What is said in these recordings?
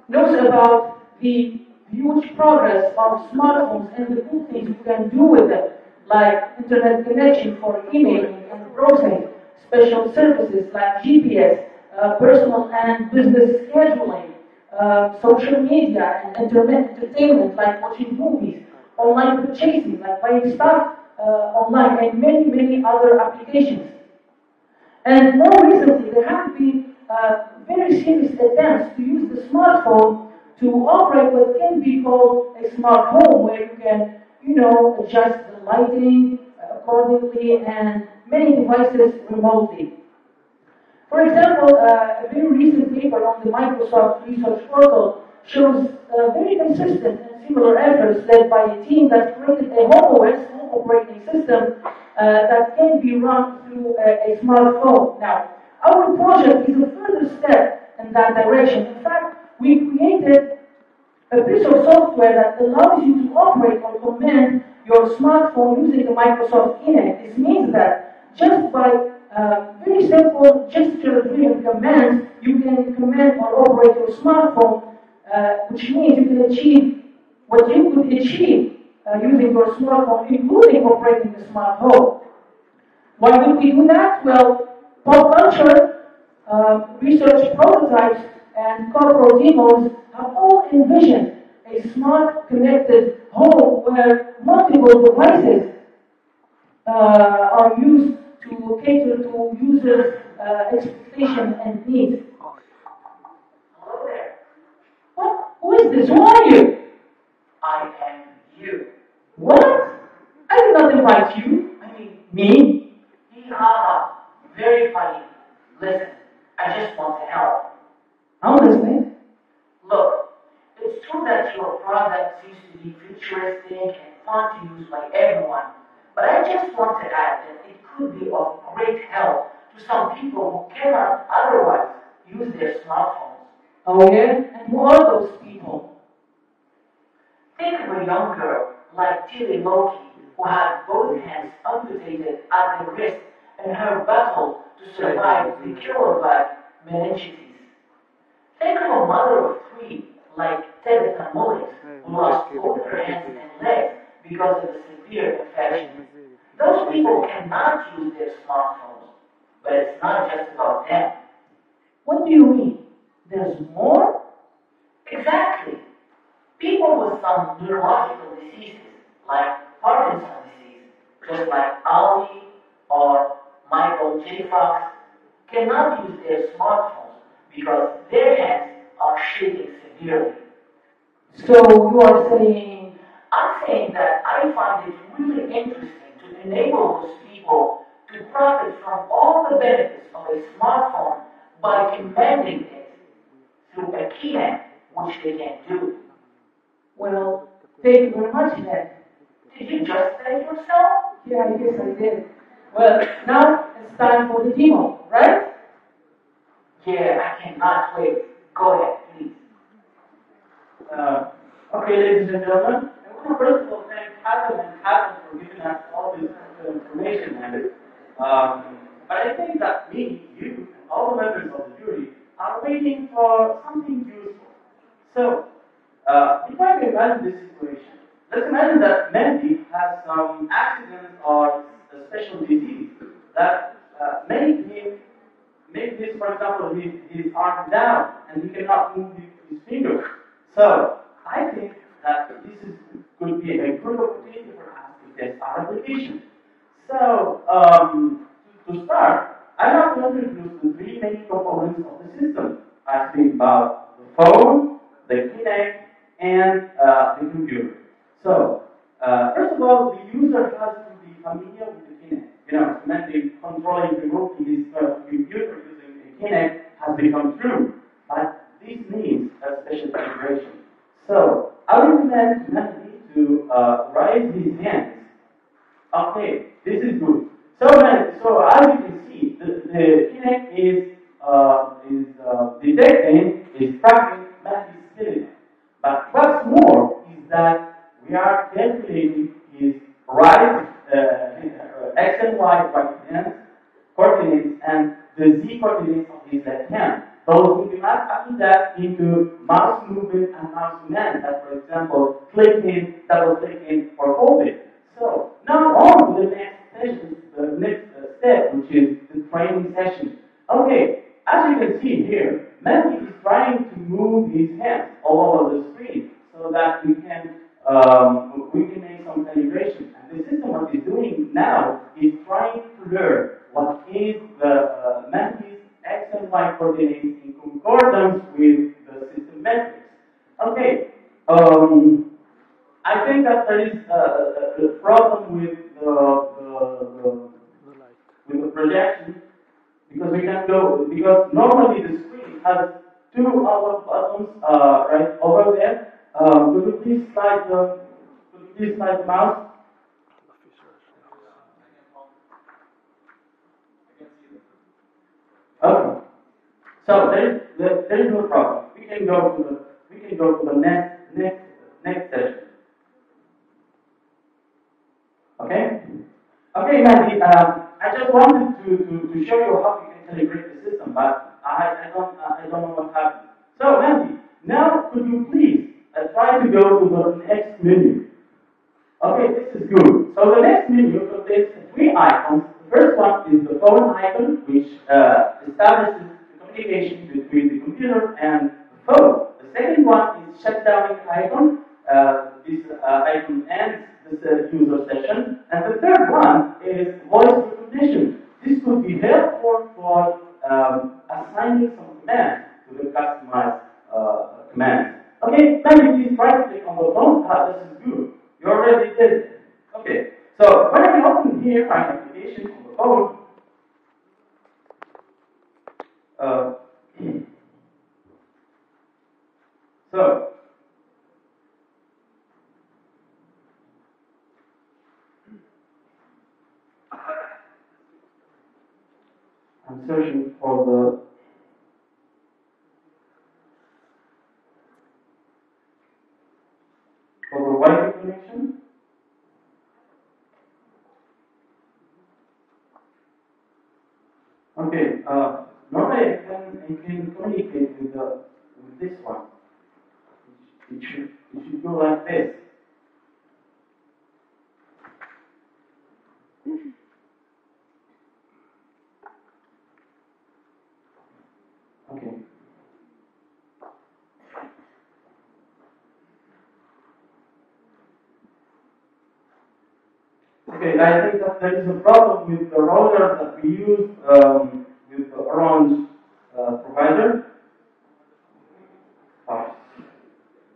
knows about the huge progress of smartphones and the good things you can do with them, like internet connection for emailing and browsing, special services like GPS, personal and business scheduling, social media and internet entertainment like watching movies, online purchasing like buying stuff online, and many, many other applications. And more recently, there have been very serious attempts to use the smartphone to operate what can be called a smart home, where you can, adjust the lighting accordingly and many devices remotely. For example, a very recent paper on the Microsoft Research Portal shows very consistent and similar efforts led by a team that created a home OS, home operating system, that can be run through a smartphone. Now, our project is a further step in that direction. In fact, we created a piece of software that allows you to operate or command your smartphone using the Microsoft ENIS. This means that just by very simple gesture-driven commands, you can command or operate your smartphone, which means you can achieve what you could achieve using your smartphone, including operating the smart home. Why would we do that? Well, pop culture, research prototypes, and corporate demos have all envisioned a smart, connected home where multiple devices are used to cater to users' expectation and needs. Hello there. What? Who is this? Who are you? I am you. What? I did not invite you. I mean, me? Ha. Very funny. Listen, I just want to help. I'm listening. Look, it's true that your product seems to be futuristic and fun to use by everyone, but I just want to add that it could be of great help to some people who cannot otherwise use their smartphones. Oh yeah? And who are those people? Think of a young girl like Tilly Loki, who had both hands amputated at the wrist in her battle to survive the killer-like meningitis. Think of a mother of 3 like Tabitha Mullins, who lost both her hands and legs because of a severe infection. Those people cannot use their smartphones, but it's not just about them. What do you mean? There's more? Exactly. People with some neurological diseases, like Parkinson's disease, just like Ali or Michael J. Fox, cannot use their smartphones because their hands are shaking severely. So you are saying... I'm saying that I find it really interesting to enable those people to profit from all the benefits of a smartphone by commanding it through a keynet, which they can do. Well, thank you very much, then. Did you just say yourself? Yeah, I guess I did. Well, now it's time for the demo, right? Yeah, I cannot wait. Go ahead, please. Okay, ladies and gentlemen, I want to first of all thank Hatem and Hatem for giving us all this information. But I think that me, you, and all the members of the jury are waiting for something useful. So, if I can imagine this situation, let's imagine that Mendy has some accident or a special disease that made this, for example, his arm down and he cannot move his fingers. So, I think that could be a good opportunity for us to test our application. So, to start, I'm not going to introduce the 3 main components of the system. I think about the phone, the Kinect, and the computer. So, first of all, the user has to be familiar with the Kinect. Controlling remotely his computer using a Kinect has become true, but this needs a special configuration. So, I recommend Mendy to raise his hands. Okay, this is good. So as you can see, the Kinect is detecting, is tracking Mendy's skeleton. But what's more is that we are calculating his right X and Y right hand coordinates and the Z coordinates of his left hand. So we can add that into mouse mouse movement and mouse command, that for example, click in, double click in, or hold it. So now on to the next session, the next step, which is the training session. Okay, as you can see here, Mehdi is trying to move his hands all over the screen so that we can make some calibration. And the system what is doing now is trying to learn what is the Mehdi's X and Y coordinates in concordance with the system metrics. Okay, I think that there is a problem with the projection because we can go, because normally the screen has two other buttons right over there. Could you please slide the mouse? Okay. So there is no problem. We can go to the next session. Okay? Okay, Mandy, I just wanted to show you how you can calibrate the system, but I don't know what happened. So, Mandy, now could you please try to go to the next menu? Okay, this is good. So the next menu contains three icons. The first one is the phone icon, which establishes the communication between the computer and the phone. The second one is shutdown icon. This icon ends this user session. And the third one is voice recognition. This could be helpful for assigning some commands to the customized command. Okay, now you please try to click on the phone. This is good. You already did it. Okay, so when I open here my application on the phone, so I'm searching for the Wi-Fi connection. Okay, normally I can communicate with this one. It should go like this. Okay. Okay, I think that there is a problem with the router that we use with the Orange provider.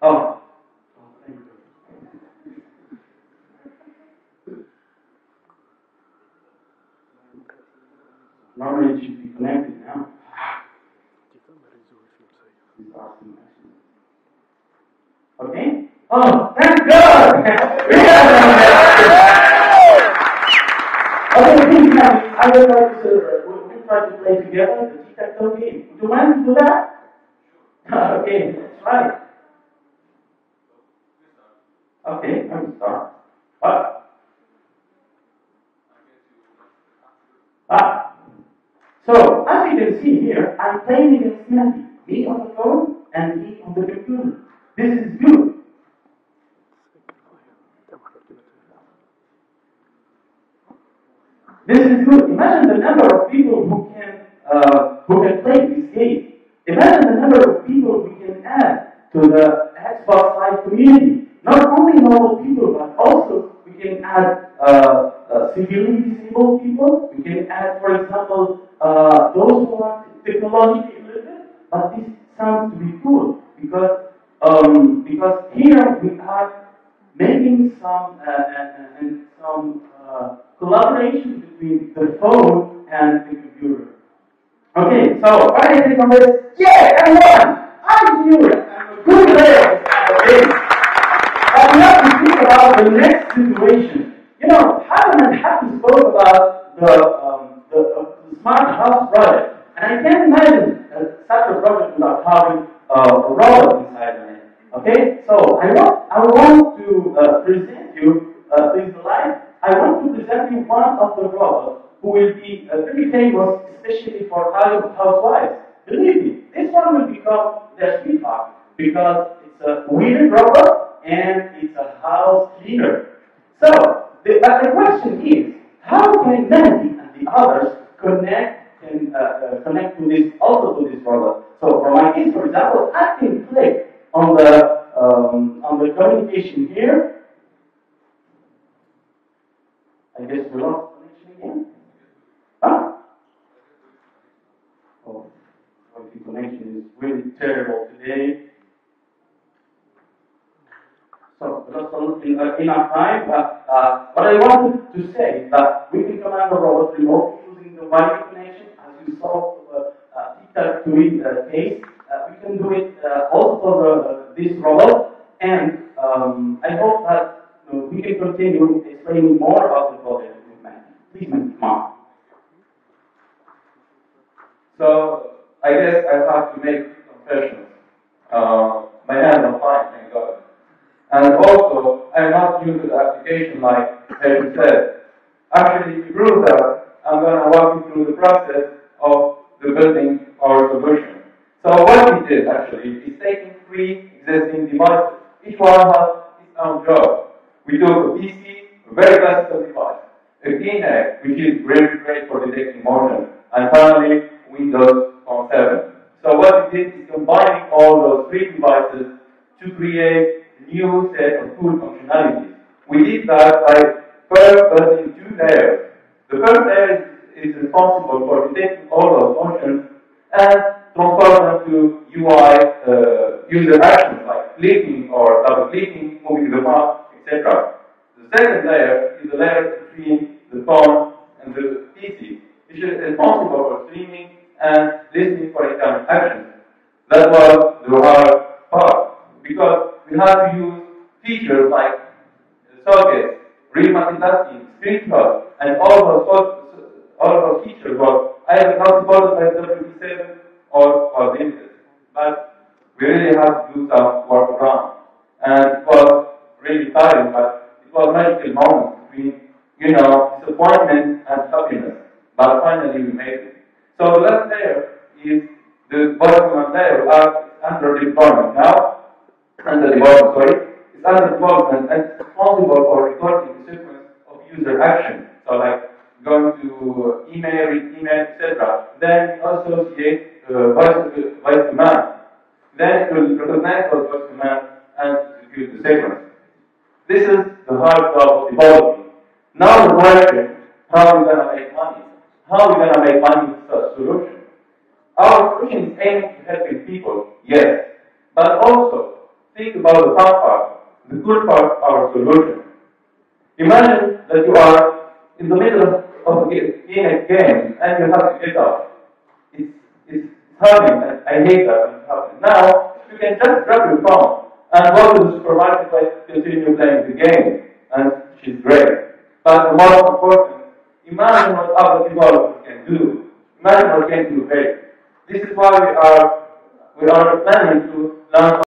Oh, thank you. Normally it should be connected now. Okay? Oh, thank God! Okay, please, now, I would like to, we'll try to play together the tic-tac-toe game. Do you mind to do that? Okay, let's try it. Okay, I'm start. So, as you can see here, I'm playing against Mandy. Me on the phone and me on the computer. This is good. This is good. Imagine the number of people who can play this game. Imagine the number of people we can add to the Xbox Live community. Not only normal people, but also we can add severely disabled people. We can add, for example, those who are technologically illiterate. But this sounds to be cool because here we are making some collaboration between the phone and the computer. Okay, so what do you think on this? Yeah, I won! I knew it! I'm a good player! Okay. But we have to think about the next situation. You know, Hatton spoke about the smart house project. And I can't imagine such a project without having a robot inside of it. Okay, so I want to present you, please the live. I want to present you one of the robots who will be very famous, especially for housewives. Believe me, this one will become their sweetheart because it's a wheeled robot and it's a house cleaner. So the question is, how can Mehdi and the others connect to this robot? So for my case, for example, I can click on the communication here. I guess we lost connection again. Huh? Oh, the connection is really terrible today. So we lost a little enough time, but what I wanted to say is that we can command the robot remotely using the Wi-Fi connection, as you saw TikTok to read case. We can do it also for this robot, and I hope that we can continue explaining more about the project with Mehdi. Please, Mehdi, come on. So, I guess I have to make confessions. My hands are fine, thank God. And also, I'm not new to the application like Harry said. Actually, to prove that, I'm going to walk you through the process of the building our solution. So what we did actually is taking 3 existing devices. Each one has its own job. We took a PC, a very classical device, a Kinect, which is really great for detecting motion, and finally Windows Phone 7. So what we did is combining all those 3 devices to create a new set of cool functionalities. We did that by first building 2 layers. The first layer is responsible for detecting all those functions and transfer them to UI user actions like clicking or double clicking, moving the mouse, etc. The second layer is the layer between the phone and the PC, which is responsible for streaming and listening for internet actions. That was the hard part, because we had to use features like sockets, real multitasking, screenshot, and all those features were either not supported by WP7 or limited. But we really had to do some work around. And it was really tiring, but it was a magical moment between, disappointment and happiness. But finally we made it. So the last layer is the bottom layer under deployment. Now, it's under development and it's responsible for recording the sequence of user action. So like going to email, read email, etc. Then also associate voice command. Then it will recognize those voice commands and execute the sequence. This is the hard job of developing. Now the question, how are we going to make money? How are we going to make money with such solution? Our solution is aimed to helping people, yes, but also think about the fun part, the good part of our solution. Imagine that you are in the middle of a game and you have to get out. It's happening, and I hate that when it happens. Now, you can just grab your phone and go to the supermarket and continue playing the game, and which is great. But the most important, imagine what other developers can do. Imagine what can do great. This is why we are planning to launch